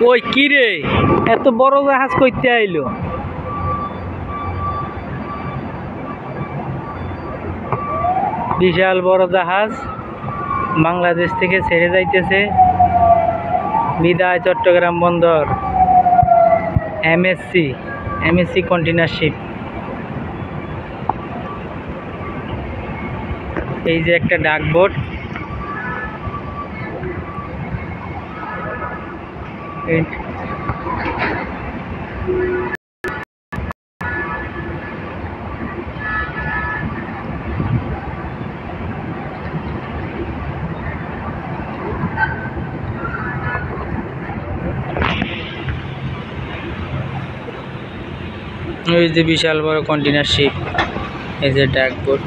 ওই কি রে, এত বড় জাহাজ কইতে আইলো? বিশাল বড় জাহাজ বাংলাদেশ থেকে ছেড়ে যাইতেছে। বিদায় চট্টগ্রাম বন্দর। MSC container ship. এই যে একটা ডাকবোট, ওই যে বিশাল বড় কন্টেইনার শিপ, এই যে ডাকবোট।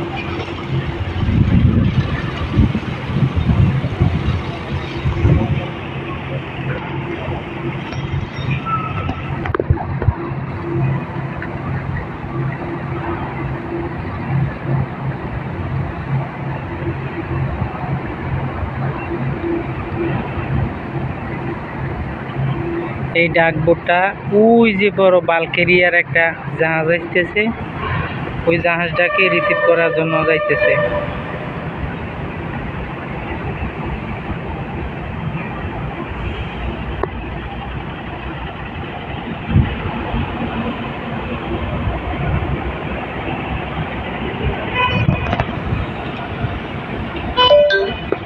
এই ডাকবোটটা ওই যে বড় বালকেরিয়ার একটা জাহাজ আসতেছে, ওই জাহাজটাকে রিসিভ করার জন্য যাইতেছে।